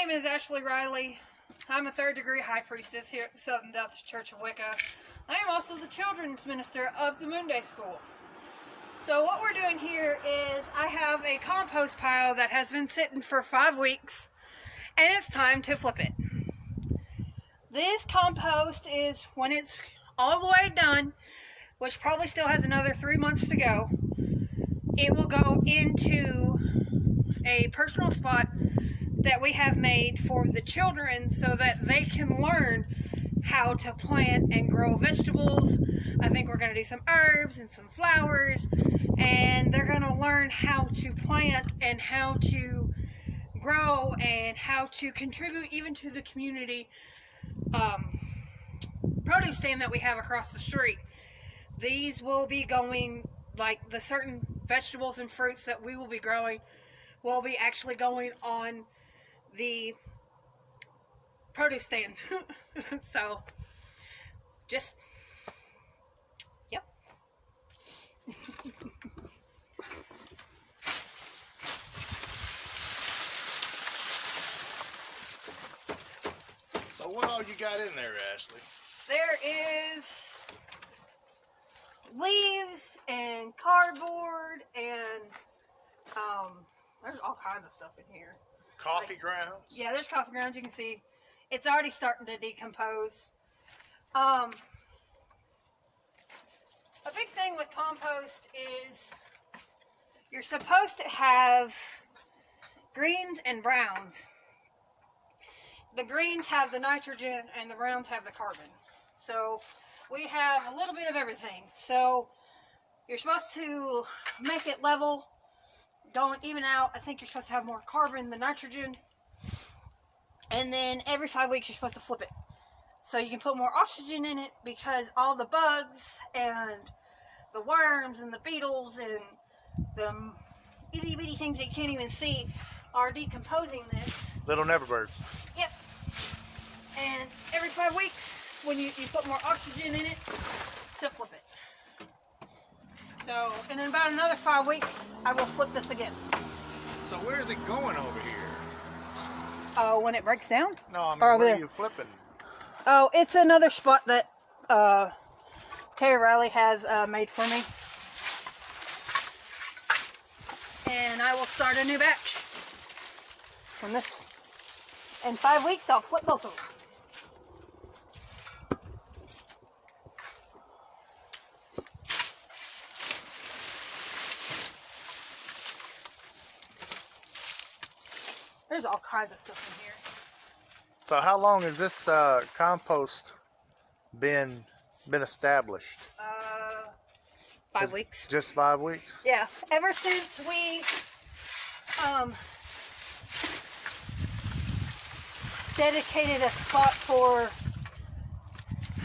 name is Ashley Riley. I'm a 3rd degree high priestess here at the Southern Baptist Church of Wicca. I am also the children's minister of the Moon Day School. So what we're doing here is I have a compost pile that has been sitting for 5 weeks, and it's time to flip it. This compost is, when it's all the way done, which probably still has another 3 months to go, it will go into a personal spot that we have made for the children so that they can learn how to plant and grow vegetables. I think we're going to do some herbs and some flowers, and they're going to learn how to plant and how to grow and how to contribute even to the community produce stand that we have across the street. These will be going, like the certain vegetables and fruits that we will be growing will be actually going on the produce stand. So just, yep. So what all you got in there, Ashley? There is leaves and cardboard and there's all kinds of stuff in here. Coffee grounds? Yeah, there's coffee grounds. You can see it's already starting to decompose. A big thing with compost is you're supposed to have greens and browns. The greens have the nitrogen and the browns have the carbon. So we have a little bit of everything. So you're supposed to make it level. Don't even out. I think you're supposed to have more carbon than nitrogen. And then every 5 weeks you're supposed to flip it. So you can put more oxygen in it, because all the bugs and the worms and the beetles and the itty bitty things that you can't even see are decomposing this. Little neverbirds. Yep. And every 5 weeks when you put more oxygen in it to flip it. So, and in about another 5 weeks, I will flip this again. So where is it going over here? Oh, when it breaks down? No, I mean, or over where there. are you flipping? Oh, it's another spot that Terry Riley has made for me. And I will start a new batch from this. In 5 weeks, I'll flip both of them. There's all kinds of stuff in here. So how long has this compost been established? 5 weeks. Just 5 weeks? Yeah, ever since we dedicated a spot for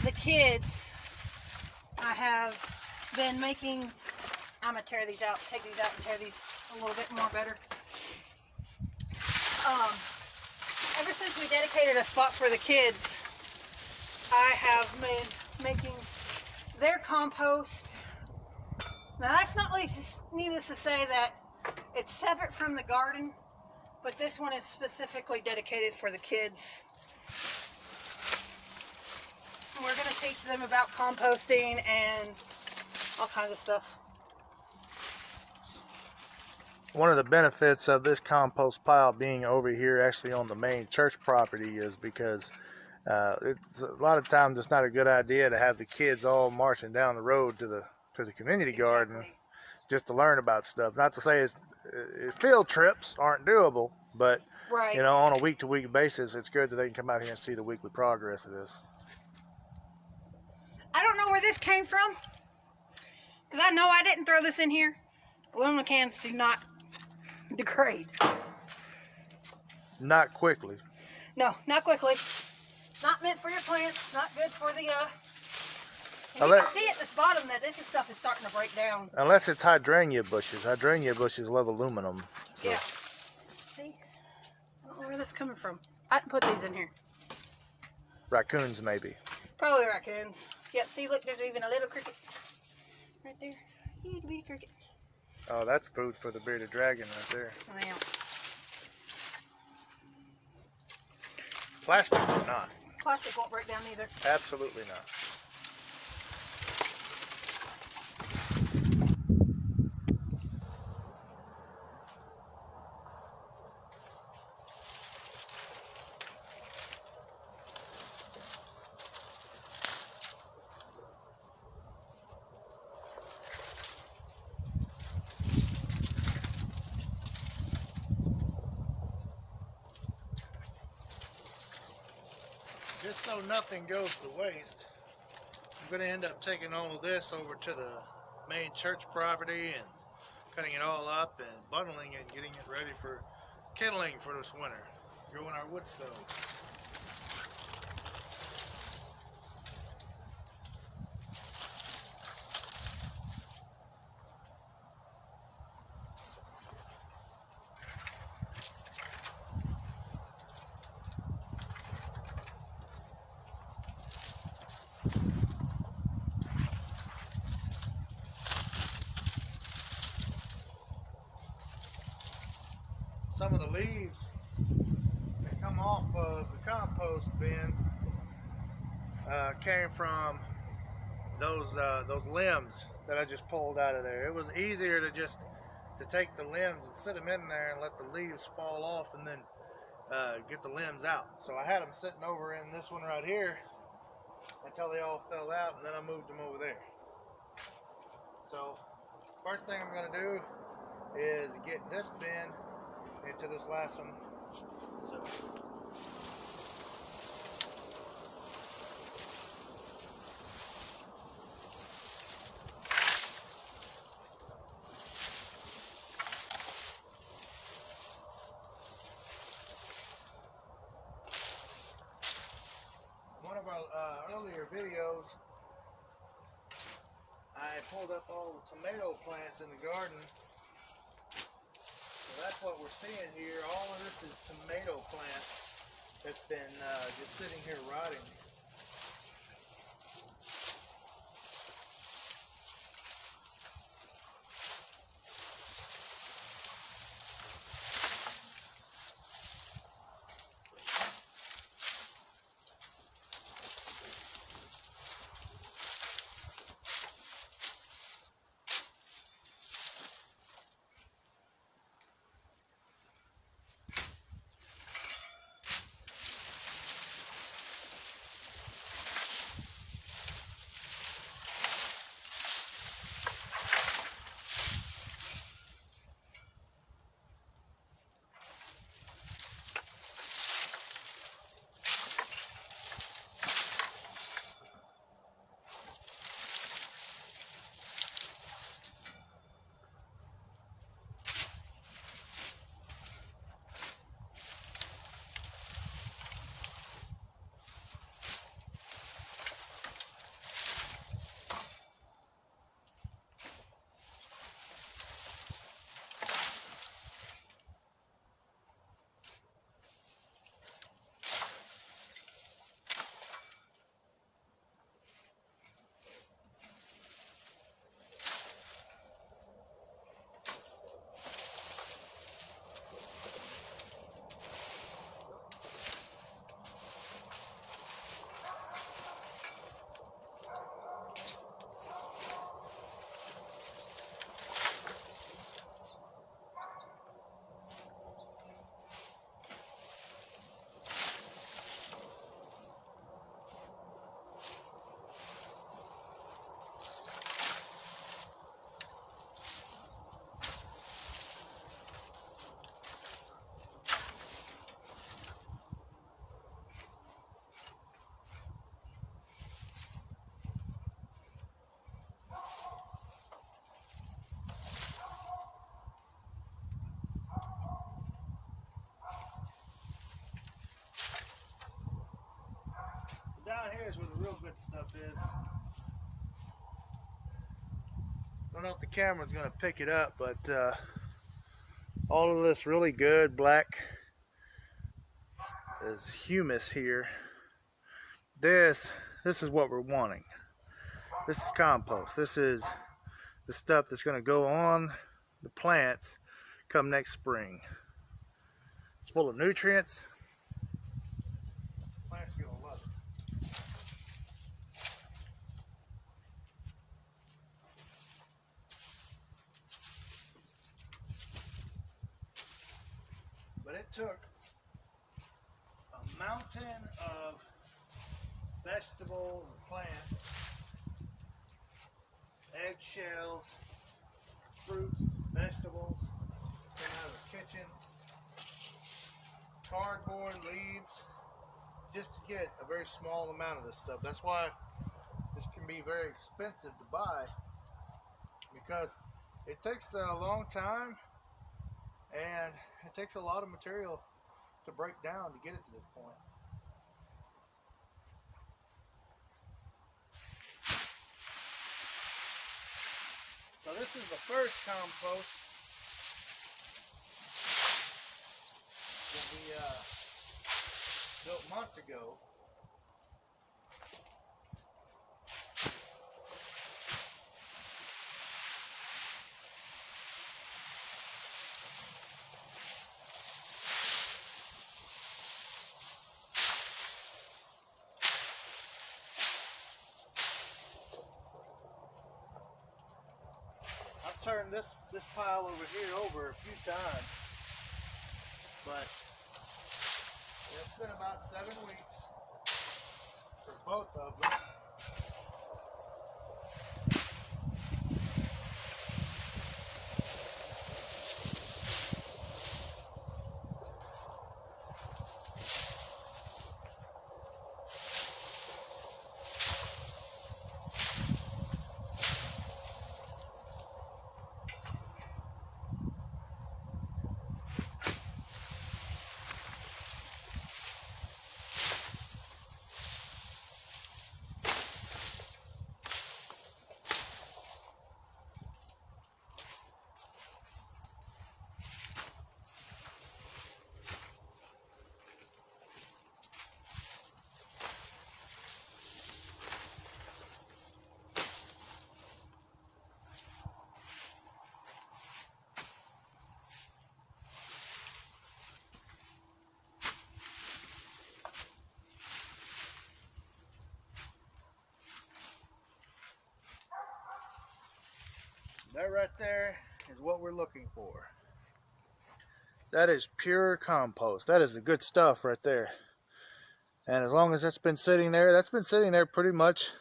the kids, I have been making, I'm going to tear these out, take these out and tear these a little bit more better. Ever since we dedicated a spot for the kids, I have been making their compost. Now that's not needless to say that it's separate from the garden, but this one is specifically dedicated for the kids. And we're going to teach them about composting and all kinds of stuff. One of the benefits of this compost pile being over here actually on the main church property is because it's, a lot of times it's not a good idea to have the kids all marching down the road to the community garden just to learn about stuff. Not to say field trips aren't doable, but right. You know, on a week-to-week basis, it's good that they can come out here and see the weekly progress of this. I don't know where this came from, because I know I didn't throw this in here. Aluminum cans do not degrade. Not quickly. No, not quickly. Not meant for your plants. Not good for the. And you can see at this bottom that this stuff is starting to break down. Unless it's hydrangea bushes. Hydrangea bushes love aluminum. So. Yeah. See? I don't know where that's coming from. I can put these in here. Raccoons, maybe. Probably raccoons. Yep. See, look, there's even a little cricket right there. Itty bitty cricket. Oh, that's food for the bearded dragon right there. Oh, yeah. Plastic will not. Plastic won't break down either. Absolutely not. Just so nothing goes to waste, I'm going to end up taking all of this over to the main church property and cutting it all up and bundling it and getting it ready for kindling for this winter. Growing our wood stove. Some of the leaves that come off of the compost bin came from those limbs that I just pulled out of there. It was easier to take the limbs and sit them in there and let the leaves fall off and then get the limbs out. So I had them sitting over in this one right here until they all fell out, and then I moved them over there. So first thing I'm going to do is get this bin into this last one. So one of our earlier videos, I pulled up all the tomato plants in the garden. So that's what we're seeing here. All of this is tomato plants that's been just sitting here rotting. Down here is where the real good stuff is. Don't know if the camera's going to pick it up, but all of this really good black is humus here. This is what we're wanting. This is compost. This is the stuff that's going to go on the plants come next spring. It's full of nutrients. it took a mountain of vegetables and plants, eggshells, fruits, vegetables, came out of the kitchen, cardboard, leaves, just to get a very small amount of this stuff. That's why this can be very expensive to buy, because it takes a long time and it takes a lot of material to break down to get it to this point. So this is the first compost that we built months ago. I've turned this pile over here over a few times, but it's been about 7 weeks for both of them. That right there is what we're looking for. That is pure compost. That is the good stuff right there. And as long as that's been sitting there pretty much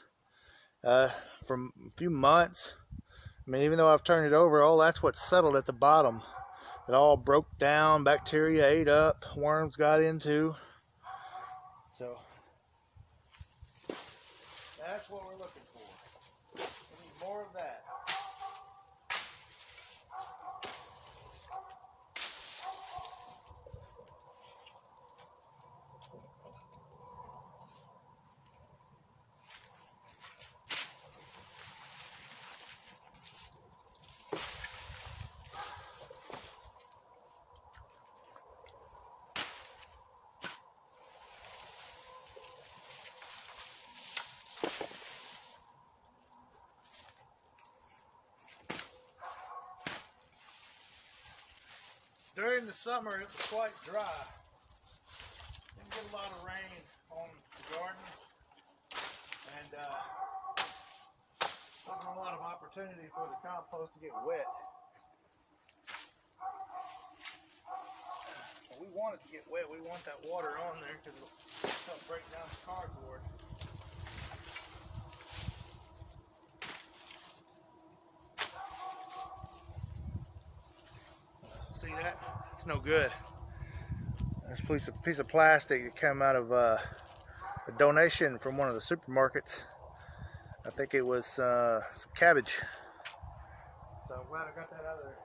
for a few months. I mean, even though I've turned it over, oh, that's what settled at the bottom. It all broke down, bacteria ate up, worms got into. So that's what we're looking for. We need more of that. During the summer, it was quite dry. Didn't get a lot of rain on the garden, and wasn't a lot of opportunity for the compost to get wet. We want it to get wet. We want that water on there because it'll help break down the cardboard. See that? It's no good. This piece of plastic that came out of a donation from one of the supermarkets. I think it was some cabbage. So I'm glad I got that out of there.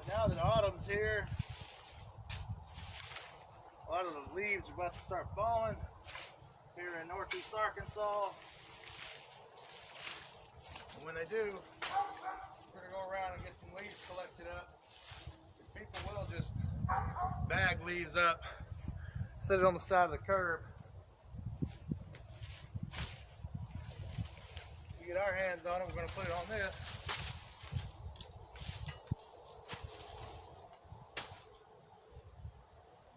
Now that autumn's here, a lot of the leaves are about to start falling here in northeast Arkansas. And when they do, we're going to go around and get some leaves collected up. Because people will just bag leaves up, set it on the side of the curb. get our hands on it, we're going to put it on this.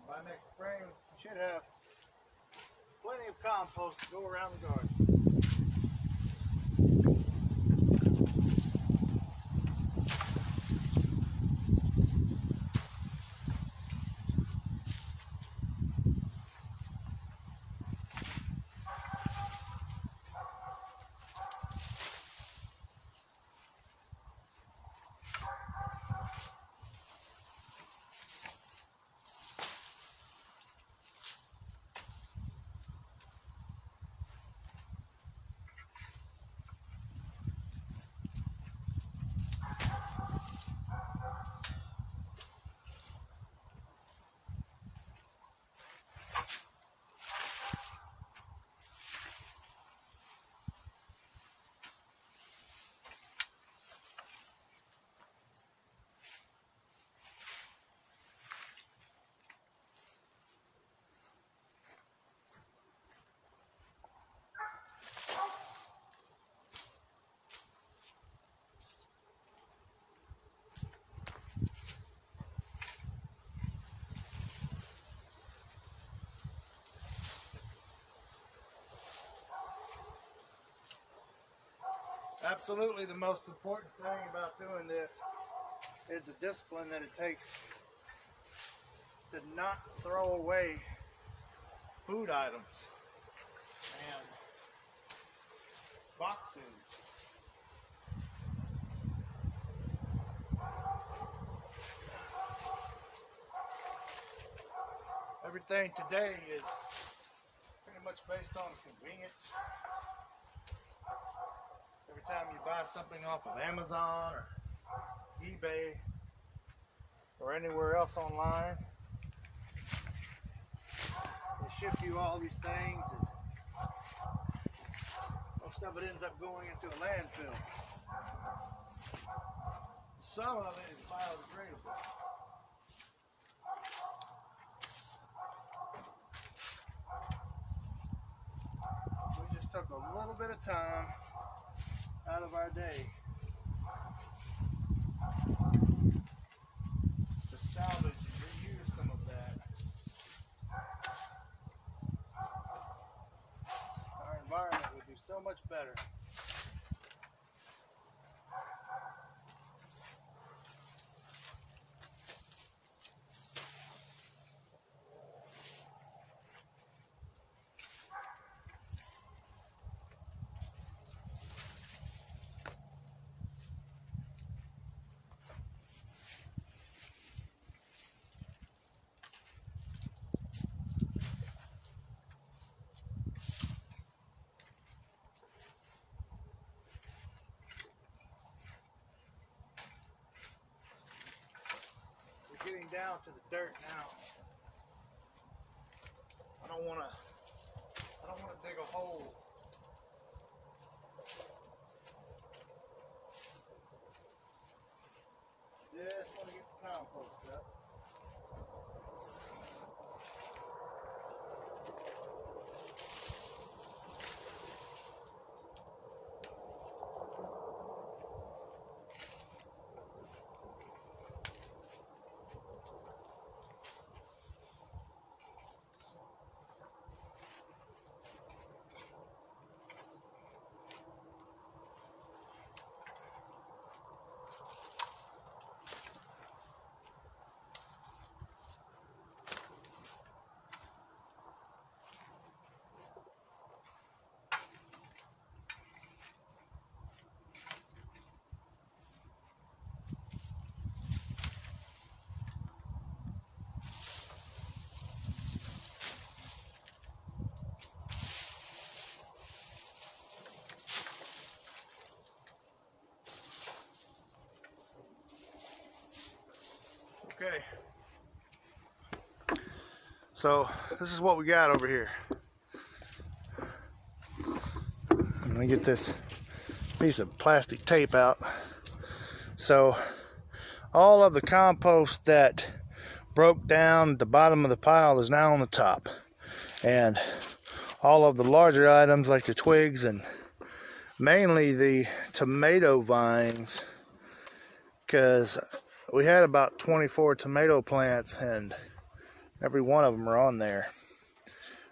By next spring, we should have plenty of compost to go around the garden. Absolutely the most important thing about doing this is the discipline that it takes to not throw away food items and boxes. Everything today is pretty much based on convenience. Every time you buy something off of Amazon or eBay or anywhere else online, they ship you all these things, and most of it ends up going into a landfill. Some of it is biodegradable. We just took a little bit of time out of our day to salvage and reuse some of that. Our environment would do so much better. Getting down to the dirt now. I don't want to dig a hole. Just want to get the compost up. Okay, so this is what we got over here. Let me get this piece of plastic tape out. So all of the compost that broke down at the bottom of the pile is now on the top, and all of the larger items like the twigs and mainly the tomato vines, because we had about 24 tomato plants and every one of them are on there.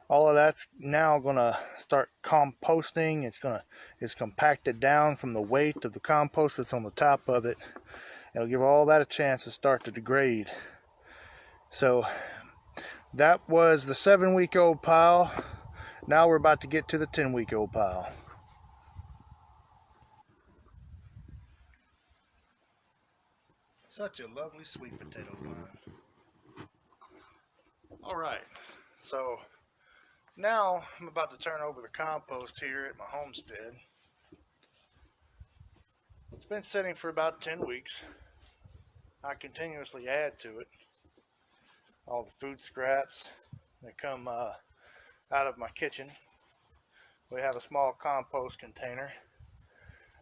All of that's now gonna start composting. It's compacted down from the weight of the compost that's on the top of it. It'll give all that a chance to start to degrade. So that was the 7-week-old pile. Now we're about to get to the 10-week-old pile. Such a lovely sweet potato vine. All right, so now I'm about to turn over the compost here at my homestead. It's been sitting for about 10 weeks. I continuously add to it. All the food scraps that come out of my kitchen. We have a small compost container.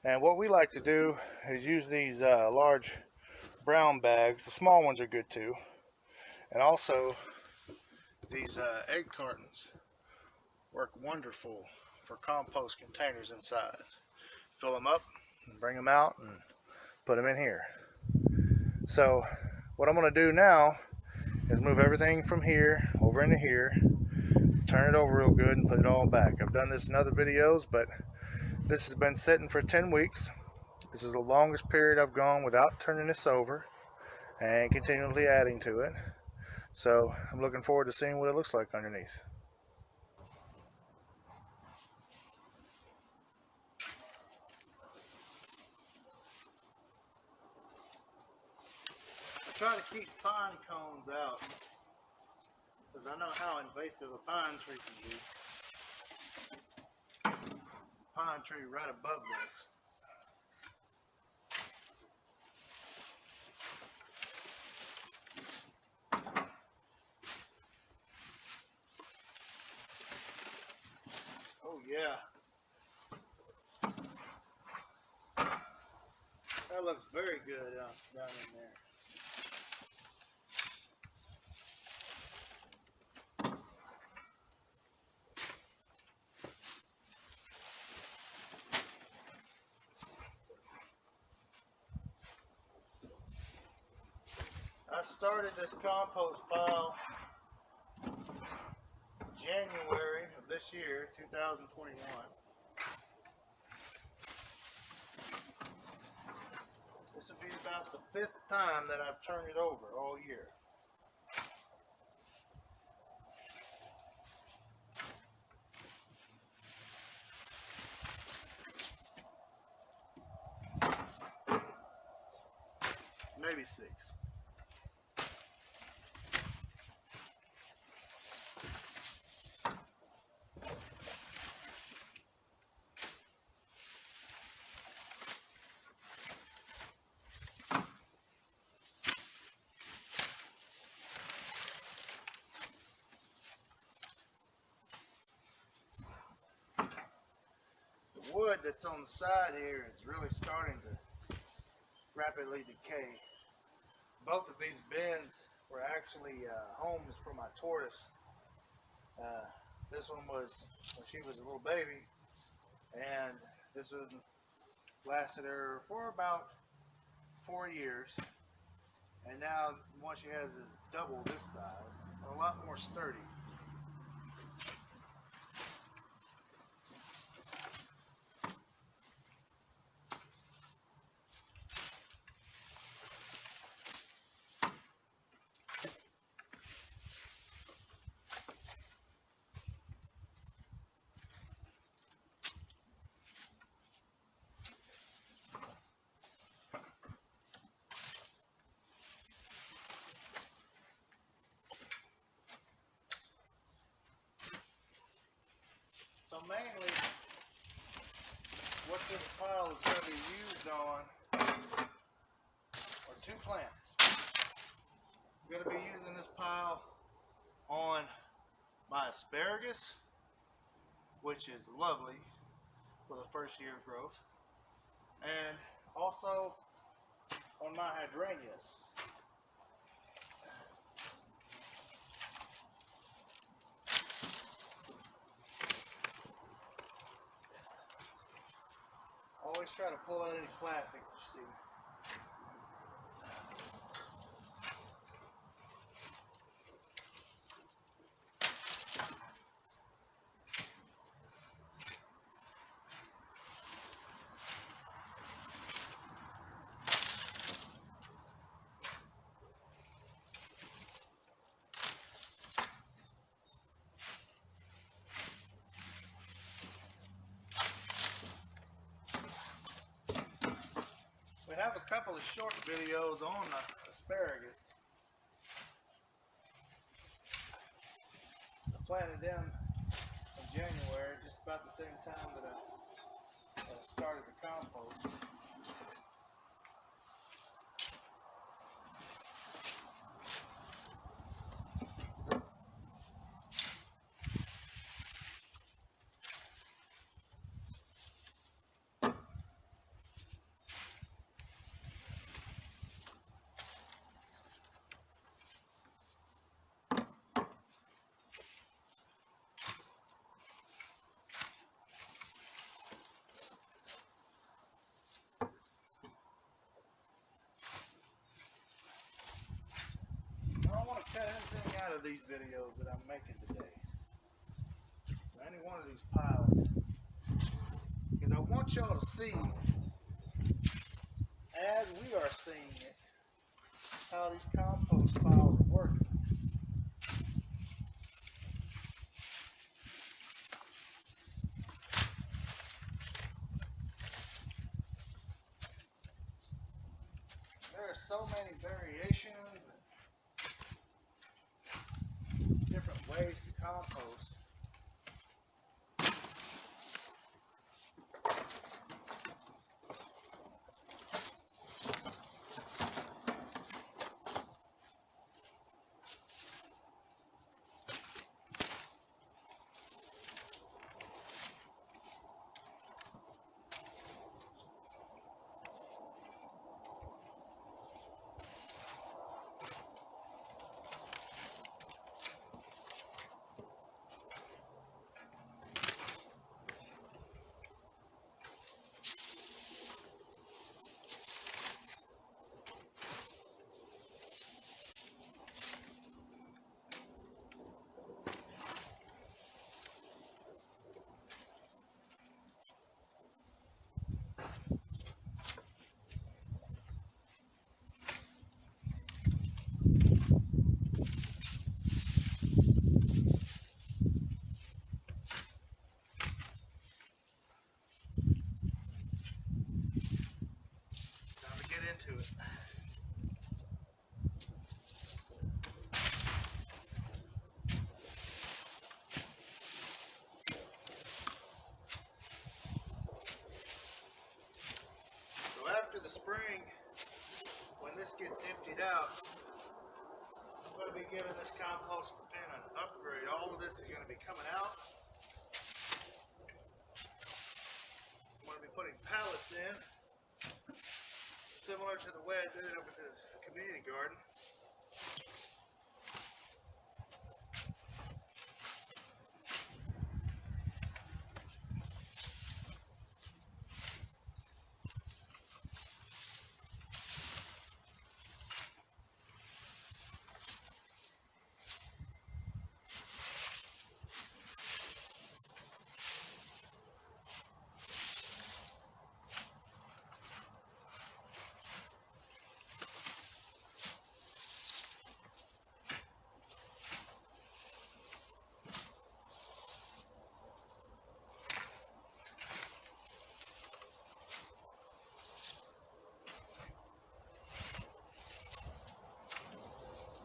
And what we like to do is use these large brown bags. The small ones are good too. And also these egg cartons work wonderful for compost containers inside. Fill them up and bring them out and put them in here. So what I'm going to do now is move everything from here over into here, turn it over real good and put it all back. I've done this in other videos, but this has been sitting for 10 weeks. This is the longest period I've gone without turning this over and continually adding to it. So I'm looking forward to seeing what it looks like underneath. I try to keep pine cones out because I know how invasive a pine tree can be. Pine tree right above this. Oh yeah. That looks very good down in there. I started this compost pile January of this year, 2021. This will be about the 5th time that I've turned it over all year. Maybe 6. The wood that's on the side here is really starting to rapidly decay. Both of these bins were actually homes for my tortoise. This one was when she was a little baby, and this one lasted her for about 4 years. And now the one she has is double this size, a lot more sturdy. So mainly, what this pile is going to be used on are 2 plants. I'm going to be using this pile on my asparagus, which is lovely for the first year of growth, and also on my hydrangeas. always try to pull out any plastic, you see. We have a couple of short videos on the asparagus. I planted them in January, just about the same time that I started the compost. I don't want to cut anything out of these videos that I'm making today. Any one of these piles. Because I want y'all to see, as we are seeing it, how these compost piles are working. There are so many variations and different ways to compost. Into it. So after the spring, when this gets emptied out, I'm going to be giving this compost bin an upgrade. All of this is going to be coming out. I'm going to be putting pallets in, similar to the way I did it over at the community garden.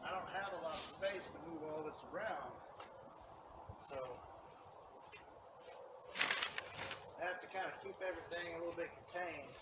I don't have a lot of space to move all this around, so I have to kind of keep everything a little bit contained.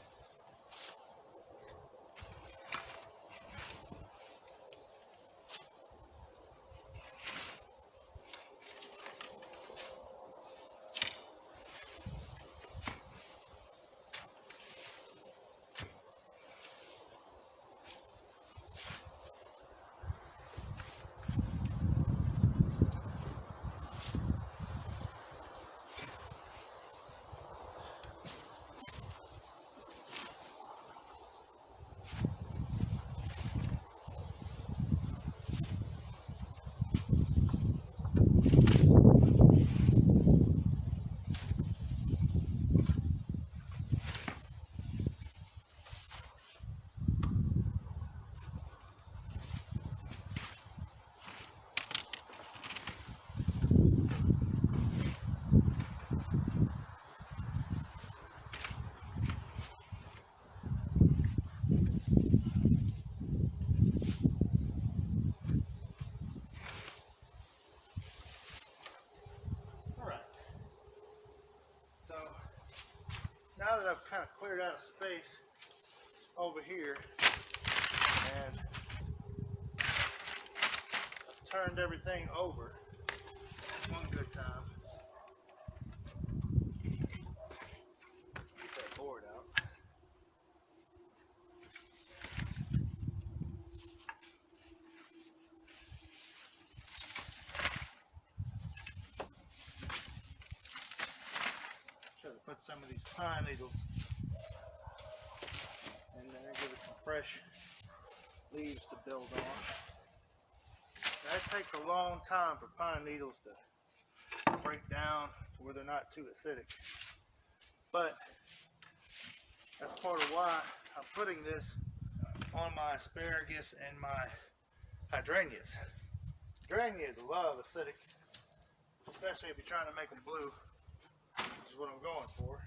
So now that I've kind of cleared out a space over here and I've turned everything over, one good time. Get that board out. Try to put some of these pine needles in there, give it some fresh leaves to build on. That takes a long time for pine needles to break down to where they're not too acidic. But that's part of why I'm putting this on my asparagus and my hydrangeas. Hydrangeas love acidic, especially if you're trying to make them blue, which is what I'm going for.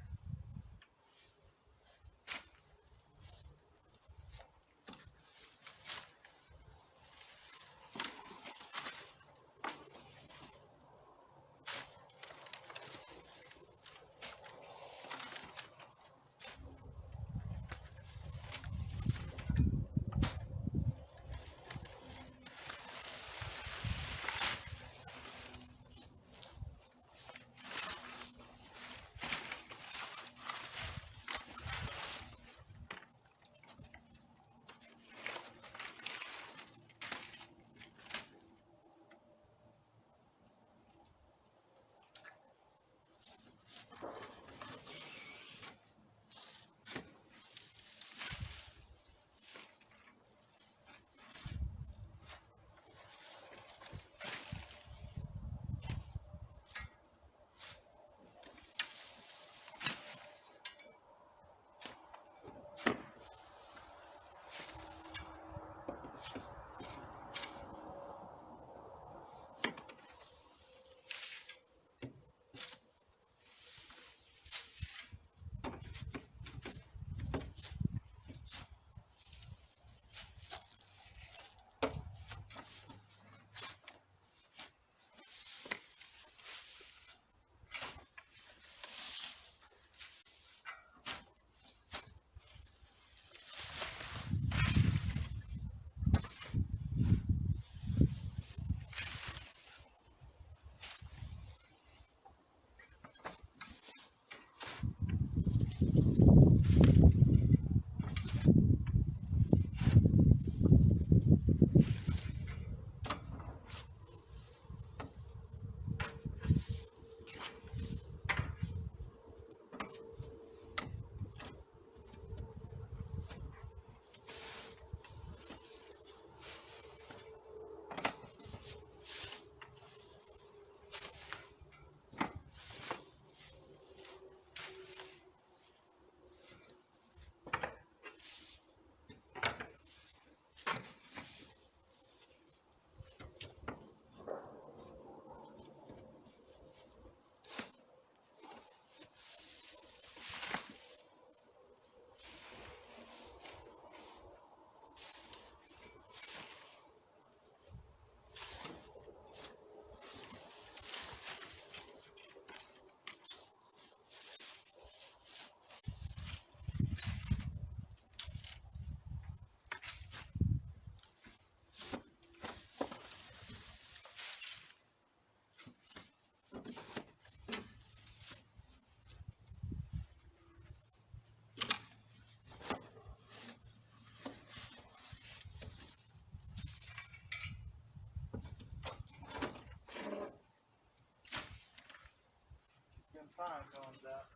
Pine cones out.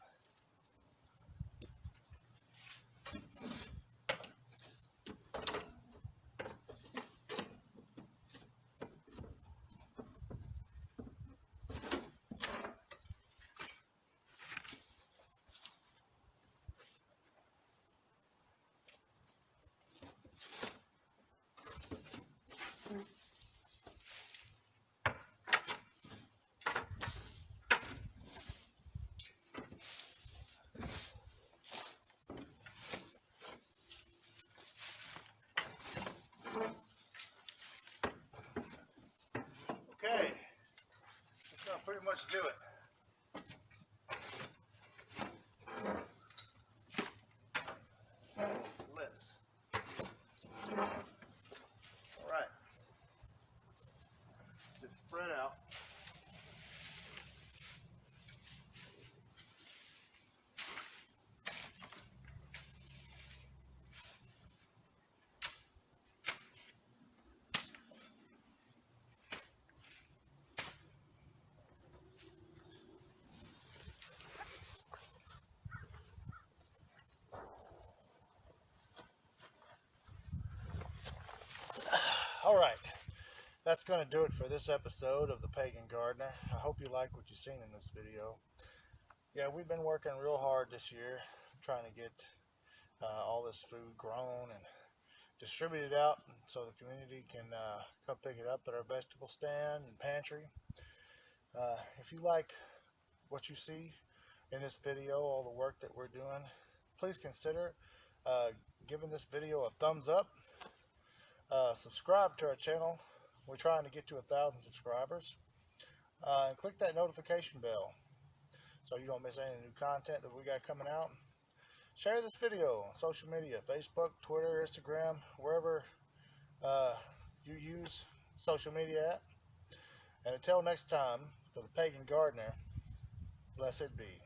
Okay, that's gonna pretty much do it. that's going to do it for this episode of the Pagan Gardener. I hope you like what you've seen in this video. Yeah, we've been working real hard this year trying to get all this food grown and distributed out so the community can come pick it up at our vegetable stand and pantry. If you like what you see in this video, all the work that we're doing, please consider giving this video a thumbs up. Subscribe to our channel. We're trying to get to 1,000 subscribers. And click that notification bell so you don't miss any new content that we got coming out. Share this video on social media, Facebook, Twitter, Instagram, wherever you use social media at. And until next time, for the Pagan Gardener, blessed be.